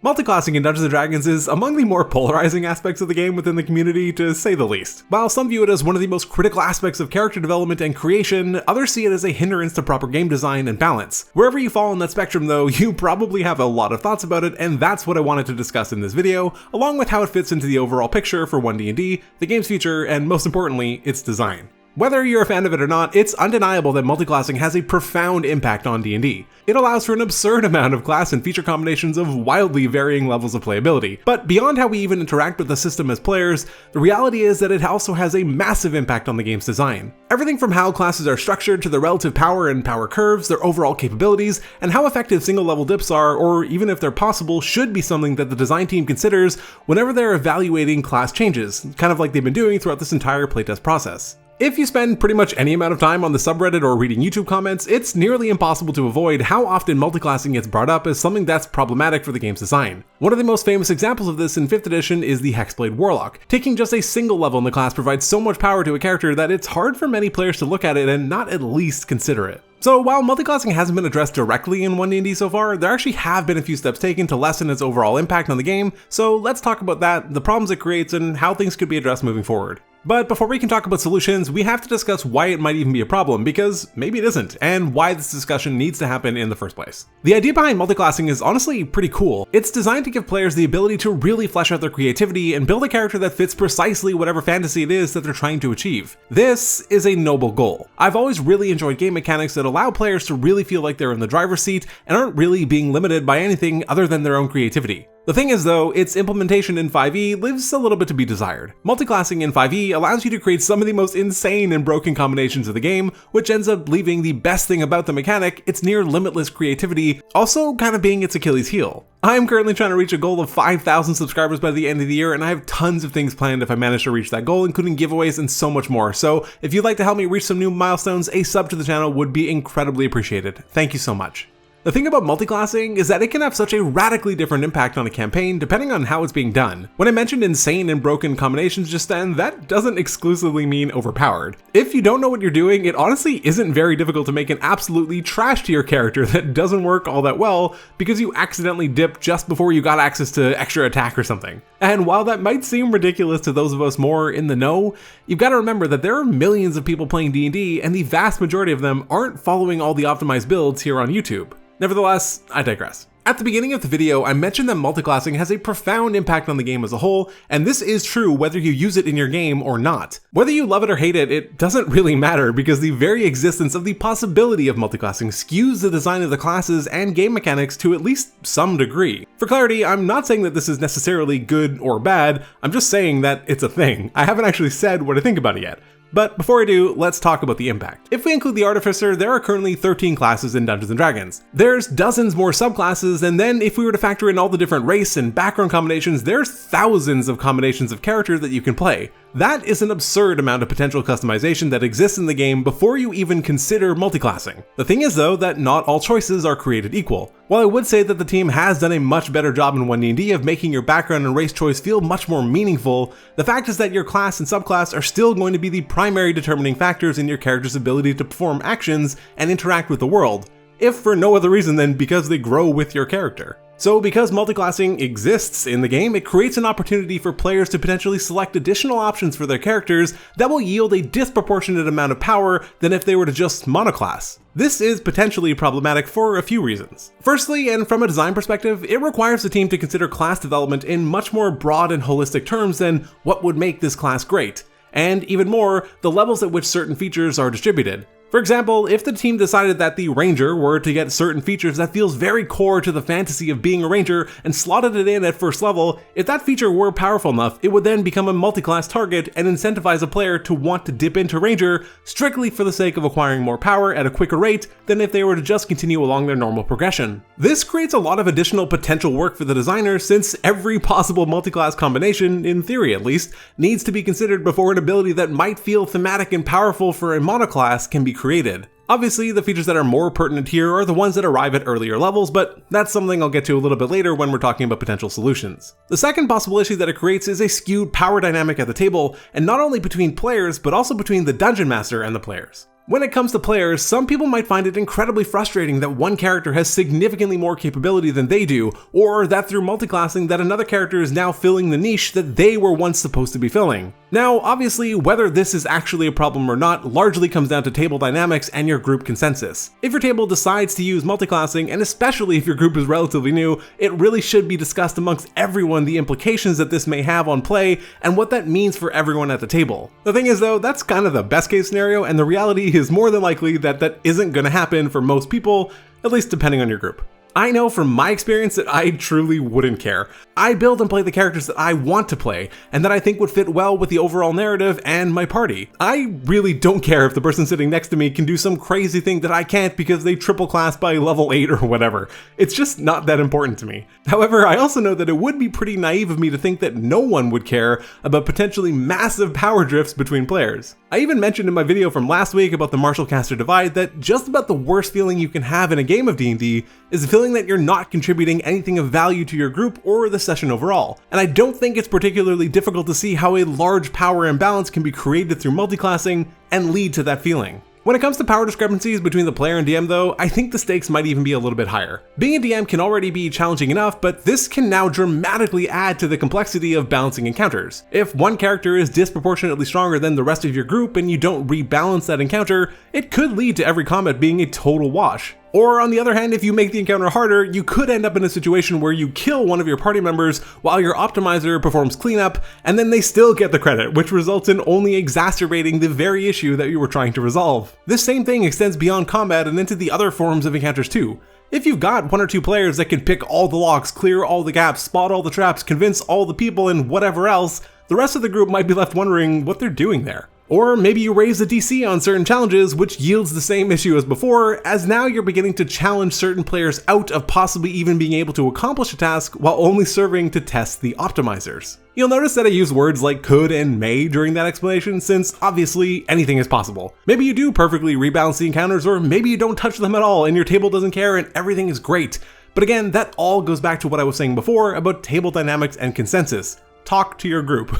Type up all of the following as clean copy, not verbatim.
Multiclassing in Dungeons & Dragons is among the more polarizing aspects of the game within the community, to say the least. While some view it as one of the most critical aspects of character development and creation, others see it as a hindrance to proper game design and balance. Wherever you fall on that spectrum though, you probably have a lot of thoughts about it, and that's what I wanted to discuss in this video, along with how it fits into the overall picture for One D&D, the game's future, and most importantly, its design. Whether you're a fan of it or not, it's undeniable that multiclassing has a profound impact on D&D. It allows for an absurd amount of class and feature combinations of wildly varying levels of playability. But beyond how we even interact with the system as players, the reality is that it also has a massive impact on the game's design. Everything from how classes are structured to the relative power and power curves, their overall capabilities, and how effective single level dips are, or even if they're possible, should be something that the design team considers whenever they're evaluating class changes, kind of like they've been doing throughout this entire playtest process. If you spend pretty much any amount of time on the subreddit or reading YouTube comments, it's nearly impossible to avoid how often multiclassing gets brought up as something that's problematic for the game's design. One of the most famous examples of this in 5th edition is the Hexblade Warlock. Taking just a single level in the class provides so much power to a character that it's hard for many players to look at it and not at least consider it. So while multiclassing hasn't been addressed directly in One D&D so far, there actually have been a few steps taken to lessen its overall impact on the game, so let's talk about that, the problems it creates, and how things could be addressed moving forward. But before we can talk about solutions, we have to discuss why it might even be a problem, because maybe it isn't, and why this discussion needs to happen in the first place. The idea behind multiclassing is honestly pretty cool. It's designed to give players the ability to really flesh out their creativity and build a character that fits precisely whatever fantasy it is that they're trying to achieve. This is a noble goal. I've always really enjoyed game mechanics that allow players to really feel like they're in the driver's seat and aren't really being limited by anything other than their own creativity. The thing is though, its implementation in 5e leaves a little bit to be desired. Multiclassing in 5e allows you to create some of the most insane and broken combinations of the game, which ends up leaving the best thing about the mechanic, its near limitless creativity, also kind of being its Achilles heel. I'm currently trying to reach a goal of 5,000 subscribers by the end of the year, and I have tons of things planned if I manage to reach that goal, including giveaways and so much more. So if you'd like to help me reach some new milestones, a sub to the channel would be incredibly appreciated. Thank you so much. The thing about multiclassing is that it can have such a radically different impact on a campaign depending on how it's being done. When I mentioned insane and broken combinations just then, that doesn't exclusively mean overpowered. If you don't know what you're doing, it honestly isn't very difficult to make an absolutely trash tier character that doesn't work all that well because you accidentally dipped just before you got access to extra attack or something. And while that might seem ridiculous to those of us more in the know, you've got to remember that there are millions of people playing D&D and the vast majority of them aren't following all the optimized builds here on YouTube. Nevertheless, I digress. At the beginning of the video, I mentioned that multiclassing has a profound impact on the game as a whole, and this is true whether you use it in your game or not. Whether you love it or hate it, it doesn't really matter because the very existence of the possibility of multiclassing skews the design of the classes and game mechanics to at least some degree. For clarity, I'm not saying that this is necessarily good or bad, I'm just saying that it's a thing. I haven't actually said what I think about it yet. But before I do, let's talk about the impact. If we include the Artificer, there are currently 13 classes in Dungeons & Dragons. There's dozens more subclasses, and then if we were to factor in all the different race and background combinations, there's thousands of combinations of characters that you can play. That is an absurd amount of potential customization that exists in the game before you even consider multiclassing. The thing is though, that not all choices are created equal. While I would say that the team has done a much better job in 1D&D of making your background and race choice feel much more meaningful, the fact is that your class and subclass are still going to be the primary determining factors in your character's ability to perform actions and interact with the world, if for no other reason than because they grow with your character. So because multiclassing exists in the game, it creates an opportunity for players to potentially select additional options for their characters that will yield a disproportionate amount of power than if they were to just monoclass. This is potentially problematic for a few reasons. Firstly, and from a design perspective, it requires the team to consider class development in much more broad and holistic terms than what would make this class great, and even more, the levels at which certain features are distributed. For example, if the team decided that the Ranger were to get certain features that feels very core to the fantasy of being a Ranger and slotted it in at first level, if that feature were powerful enough, it would then become a multi-class target and incentivize a player to want to dip into Ranger strictly for the sake of acquiring more power at a quicker rate than if they were to just continue along their normal progression. This creates a lot of additional potential work for the designer since every possible multi-class combination, in theory at least, needs to be considered before an ability that might feel thematic and powerful for a monoclass can be created. Obviously, the features that are more pertinent here are the ones that arrive at earlier levels, but that's something I'll get to a little bit later when we're talking about potential solutions. The second possible issue that it creates is a skewed power dynamic at the table, and not only between players, but also between the Dungeon Master and the players. When it comes to players, some people might find it incredibly frustrating that one character has significantly more capability than they do, or that through multiclassing that another character is now filling the niche that they were once supposed to be filling. Now, obviously, whether this is actually a problem or not largely comes down to table dynamics and your group consensus. If your table decides to use multiclassing, and especially if your group is relatively new, it really should be discussed amongst everyone the implications that this may have on play and what that means for everyone at the table. The thing is though, that's kind of the best case scenario, and the reality is more than likely that that isn't going to happen for most people, at least depending on your group. I know from my experience that I truly wouldn't care. I build and play the characters that I want to play, and that I think would fit well with the overall narrative and my party. I really don't care if the person sitting next to me can do some crazy thing that I can't because they triple class by level 8 or whatever. It's just not that important to me. However, I also know that it would be pretty naive of me to think that no one would care about potentially massive power drifts between players. I even mentioned in my video from last week about the martial caster divide that just about the worst feeling you can have in a game of D&D is the feeling that you're not contributing anything of value to your group or the session overall. And I don't think it's particularly difficult to see how a large power imbalance can be created through multiclassing and lead to that feeling. When it comes to power discrepancies between the player and DM though, I think the stakes might even be a little bit higher. Being a DM can already be challenging enough, but this can now dramatically add to the complexity of balancing encounters. If one character is disproportionately stronger than the rest of your group and you don't rebalance that encounter, it could lead to every combat being a total wash. Or on the other hand, if you make the encounter harder, you could end up in a situation where you kill one of your party members while your optimizer performs cleanup, and then they still get the credit, which results in only exacerbating the very issue that you were trying to resolve. This same thing extends beyond combat and into the other forms of encounters too. If you've got one or two players that can pick all the locks, clear all the gaps, spot all the traps, convince all the people, and whatever else, the rest of the group might be left wondering what they're doing there. Or maybe you raise the DC on certain challenges, which yields the same issue as before, as now you're beginning to challenge certain players out of possibly even being able to accomplish a task while only serving to test the optimizers. You'll notice that I use words like could and may during that explanation, since obviously anything is possible. Maybe you do perfectly rebalance the encounters, or maybe you don't touch them at all and your table doesn't care and everything is great. But again, that all goes back to what I was saying before about table dynamics and consensus. Talk to your group.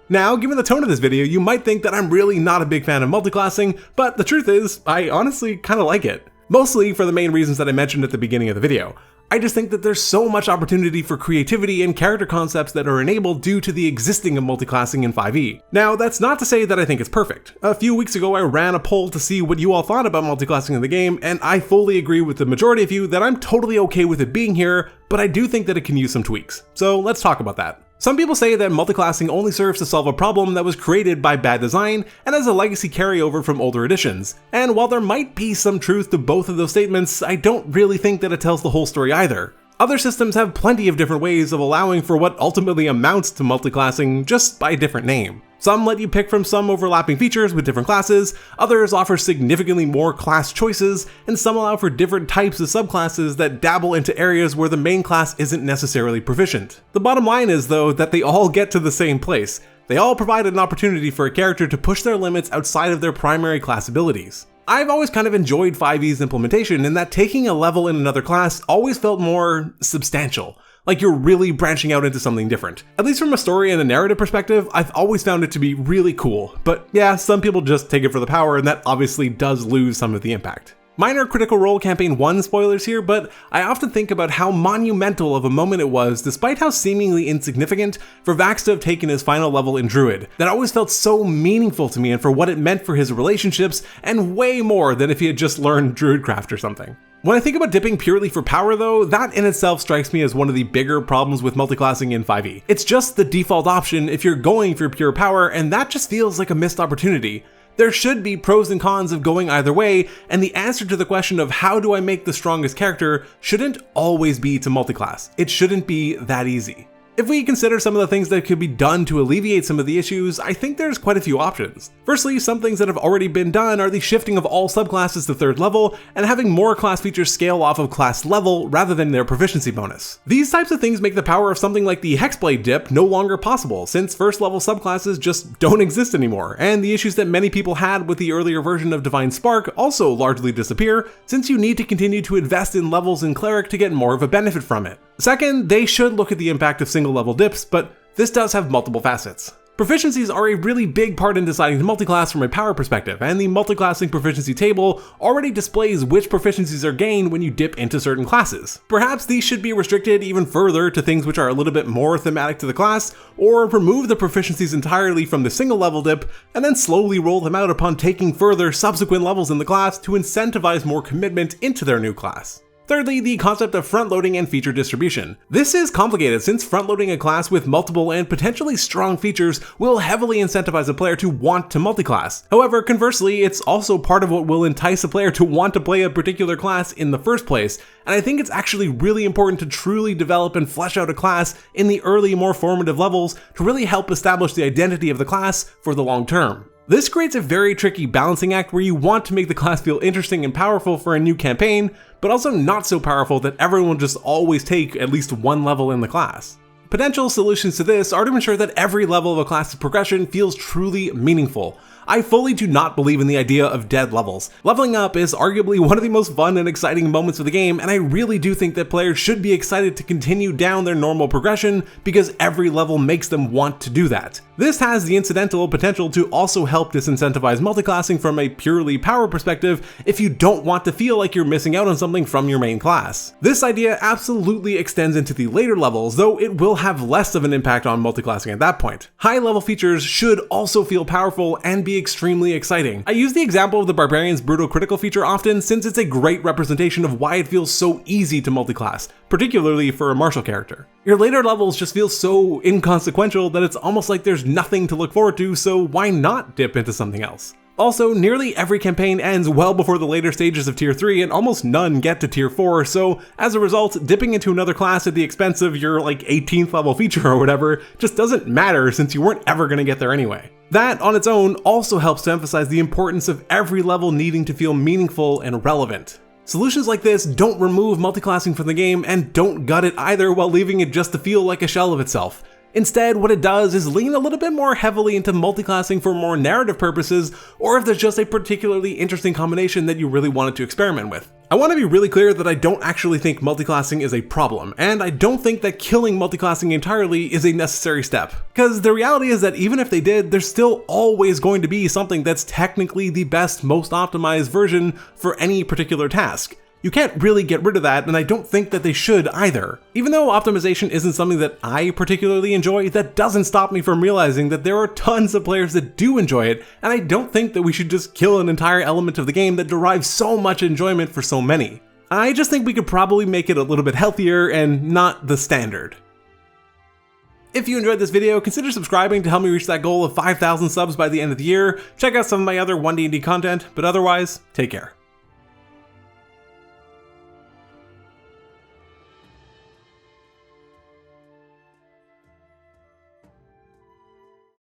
Now, given the tone of this video, you might think that I'm really not a big fan of multiclassing, but the truth is, I honestly kinda like it. Mostly for the main reasons that I mentioned at the beginning of the video. I just think that there's so much opportunity for creativity and character concepts that are enabled due to the existing of multiclassing in 5e. Now, that's not to say that I think it's perfect. A few weeks ago I ran a poll to see what you all thought about multiclassing in the game, and I fully agree with the majority of you that I'm totally okay with it being here, but I do think that it can use some tweaks. So let's talk about that. Some people say that multiclassing only serves to solve a problem that was created by bad design and as a legacy carryover from older editions. And while there might be some truth to both of those statements, I don't really think that it tells the whole story either. Other systems have plenty of different ways of allowing for what ultimately amounts to multiclassing just by a different name. Some let you pick from some overlapping features with different classes, others offer significantly more class choices, and some allow for different types of subclasses that dabble into areas where the main class isn't necessarily proficient. The bottom line is, though, that they all get to the same place. They all provide an opportunity for a character to push their limits outside of their primary class abilities. I've always kind of enjoyed 5e's implementation in that taking a level in another class always felt more substantial. Like you're really branching out into something different. At least from a story and a narrative perspective, I've always found it to be really cool. But yeah, some people just take it for the power, and that obviously does lose some of the impact. Minor Critical Role Campaign 1 spoilers here, but I often think about how monumental of a moment it was, despite how seemingly insignificant, for Vax to have taken his final level in Druid. That always felt so meaningful to me and for what it meant for his relationships, and way more than if he had just learned Druidcraft or something. When I think about dipping purely for power though, that in itself strikes me as one of the bigger problems with multiclassing in 5e. It's just the default option if you're going for pure power, and that just feels like a missed opportunity. There should be pros and cons of going either way, and the answer to the question of how do I make the strongest character shouldn't always be to multiclass. It shouldn't be that easy. If we consider some of the things that could be done to alleviate some of the issues, I think there's quite a few options. Firstly, some things that have already been done are the shifting of all subclasses to 3rd level and having more class features scale off of class level rather than their proficiency bonus. These types of things make the power of something like the Hexblade dip no longer possible, since 1st level subclasses just don't exist anymore, and the issues that many people had with the earlier version of Divine Spark also largely disappear, since you need to continue to invest in levels in Cleric to get more of a benefit from it. Second, they should look at the impact of single level dips, but this does have multiple facets. Proficiencies are a really big part in deciding to multiclass from a power perspective, and the multiclassing proficiency table already displays which proficiencies are gained when you dip into certain classes. Perhaps these should be restricted even further to things which are a little bit more thematic to the class, or remove the proficiencies entirely from the single level dip, and then slowly roll them out upon taking further subsequent levels in the class to incentivize more commitment into their new class. Thirdly, the concept of front-loading and feature distribution. This is complicated since front-loading a class with multiple and potentially strong features will heavily incentivize a player to want to multiclass. However, conversely, it's also part of what will entice a player to want to play a particular class in the first place, and I think it's actually really important to truly develop and flesh out a class in the early, more formative levels to really help establish the identity of the class for the long term. This creates a very tricky balancing act where you want to make the class feel interesting and powerful for a new campaign, but also not so powerful that everyone will just always take at least one level in the class. Potential solutions to this are to ensure that every level of a class's progression feels truly meaningful. I fully do not believe in the idea of dead levels. Leveling up is arguably one of the most fun and exciting moments of the game, and I really do think that players should be excited to continue down their normal progression because every level makes them want to do that. This has the incidental potential to also help disincentivize multiclassing from a purely power perspective if you don't want to feel like you're missing out on something from your main class. This idea absolutely extends into the later levels, though it will have less of an impact on multiclassing at that point. High level features should also feel powerful and be extremely exciting. I use the example of the Barbarian's Brutal Critical feature often since it's a great representation of why it feels so easy to multiclass, particularly for a martial character. Your later levels just feel so inconsequential that it's almost like there's nothing to look forward to, so why not dip into something else? Also, nearly every campaign ends well before the later stages of Tier 3 and almost none get to Tier 4, so as a result, dipping into another class at the expense of your 18th level feature or whatever just doesn't matter since you weren't ever going to get there anyway. That on its own also helps to emphasize the importance of every level needing to feel meaningful and relevant. Solutions like this don't remove multiclassing from the game and don't gut it either while leaving it just to feel like a shell of itself. Instead, what it does is lean a little bit more heavily into multiclassing for more narrative purposes, or if there's just a particularly interesting combination that you really wanted to experiment with. I want to be really clear that I don't actually think multiclassing is a problem, and I don't think that killing multiclassing entirely is a necessary step. Because the reality is that even if they did, there's still always going to be something that's technically the best, most optimized version for any particular task. You can't really get rid of that, and I don't think that they should either. Even though optimization isn't something that I particularly enjoy, that doesn't stop me from realizing that there are tons of players that do enjoy it, and I don't think that we should just kill an entire element of the game that derives so much enjoyment for so many. I just think we could probably make it a little bit healthier and not the standard. If you enjoyed this video, consider subscribing to help me reach that goal of 5,000 subs by the end of the year. Check out some of my other One D&D content, but otherwise, take care.